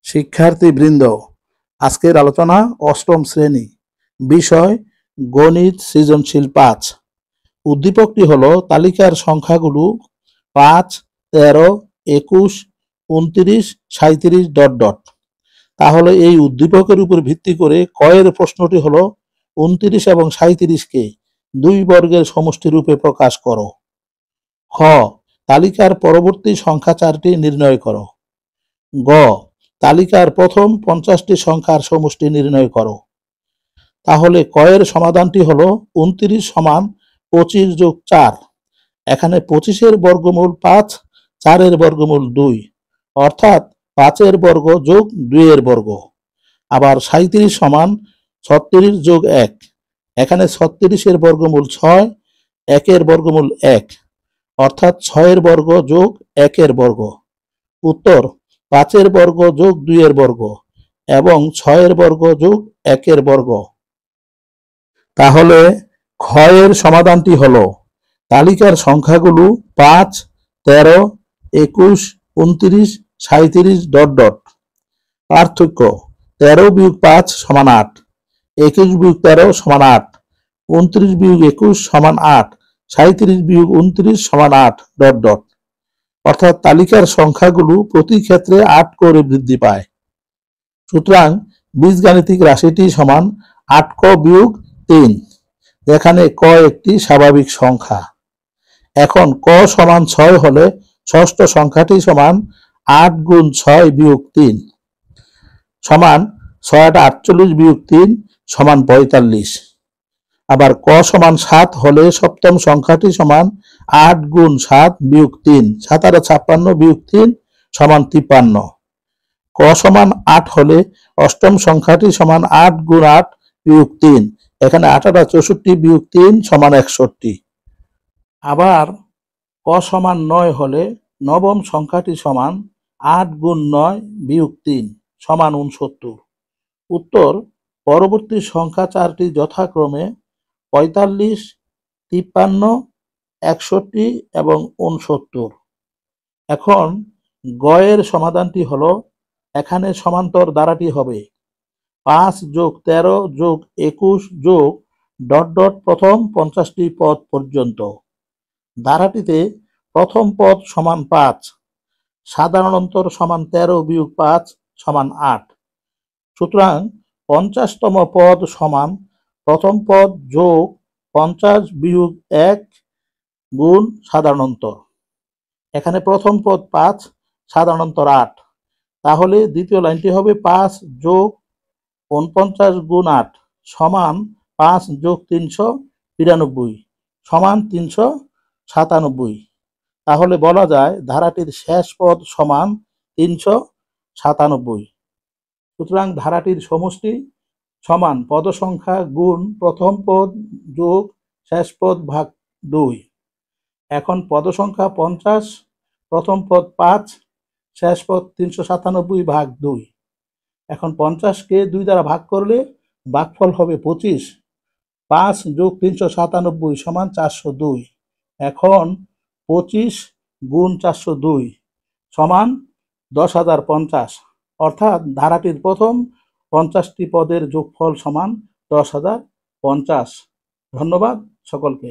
শিক্ষার্থীবৃন্দ, আজকের আলোচনা অষ্টম শ্রেণী, বিষয় গণিত সৃজনশীল 5। উদ্দীপকটি হলো তালিকার সংখ্যাগুলো 5, 13, 21, 29, 37... তাহলে এই উদ্দীপকের উপর ভিত্তি করে কয়ের প্রশ্নটি হলো 29 এবং 37কে 2 বর্গের সমষ্টি রূপে প্রকাশ করো। খ, তালিকার পরবর্তী সংখ্যা 4টি নির্ণয় করো। গ, তালিকার প্রথম 50টি সংখ্যার সমষ্টি নির্ণয় করো। তাহলে কয়ের সমাধানটি হলো 29 সমান 25 যোগ 4। এখানে 25-এর বর্গমূল 5, 4-এর বর্গমূল 2, অর্থাৎ 5-এর বর্গ যোগ 2-এর বর্গ। আবার 37 সমান 36 যোগ 1। এখানে 36-এর বর্গমূল 6, 1-এর বর্গমূল 1, অর্থাৎ 6-এর বর্গ যোগ 1-এর বর্গ। উত্তর 5-এর বর্গ যোগ 2-এর বর্গ এবং 6-এর বর্গ যোগ 1-এর বর্গ। তাহলে খ এর সমাধানটি হলো তালিকার সংখ্যাগুলো 5, 13, 21, 29, 37... পার্থক্য: 13 বিয়োগ 5 সমান 8, 21 বিয়োগ 13 সমান 8, 29 বিয়োগ 21 সমান 8, 37 বিয়োগ 29 সমান 8... অর্থাৎ তালিকার সংখ্যাগুলো প্রতি ক্ষেত্রে 8 করে বৃদ্ধি পায়। সুতরাং বীজগাণিতিক রাশিটি সমান 8ক বিয়োগ 3, যেখানে ক একটি স্বাভাবিক সংখ্যা। এখন ক সমান 6 হলে ষষ্ঠ সংখ্যাটি সমান 8 গুণ 6 বিয়োগ 3 সমান 6 48 বিয়োগ 3 সমান 45। আবার ক সমান 7 হলে সপ্তম সংখ্যাটি সমান 8 গুণ 7 বিয়োগ 3 17 56 বিয়োগ 3 সমান 53। ক সমান 8 হলে অষ্টম সংখ্যাটি সমান 8 গুণ 8 বিয়োগ 3, এখানে 18 64 বিয়োগ 3 সমান 61। আবার ক সমান 9 হলে নবম সংখ্যাটি সমান 8 গুণ 9 বিয়োগ 3 সমান 69। উত্তর পরবর্তী সংখ্যা 4টি যথাক্রমে 45, 53, 61 এবং 69। এখন গ এর সমাধানটি হলো, এখানে সমান্তর ধারাটি হবে 5 যোগ 13 যোগ 21 যোগ ... প্রথম 50টি পদ পর্যন্ত। ধারাটিতে প্রথম পদ সমান 5, সাধারণ অন্তর সমান 13 বিয়োগ 5 সমান 8। সুতরাং 50তম পদ সমান প্রথম পদ যোগ 50 বিয়োগ 1 গুণ সাধারণ অন্তর। এখানে প্রথম পদ 5, সাধারণ অন্তর 8। তাহলে দ্বিতীয় লাইনটি হবে 5 যোগ 49 গুণ 8 সমান 5 যোগ 392 সমান 397। তাহলে বলা যায় ধারাটির শেষ পদ সমান 397। সুতরাং ধারাটির সমষ্টি সমান পদ সংখ্যা গুণ প্রথম পদ যোগ শেষ পদ ভাগ 2। এখন পদ সংখ্যা 50, প্রথম পদ 5, শেষ পদ 397 ভাগ 2। এখন 50কে 2 দ্বারা ভাগ করলে ভাগফল হবে 25। 5 যোগ 397 সমান 402। এখন 25 গুণ 402 সমান 10,050, অর্থাৎ ধারাটির প্রথম 50টি পদের যোগফল সমান 10,050। ধন্যবাদ সকলকে।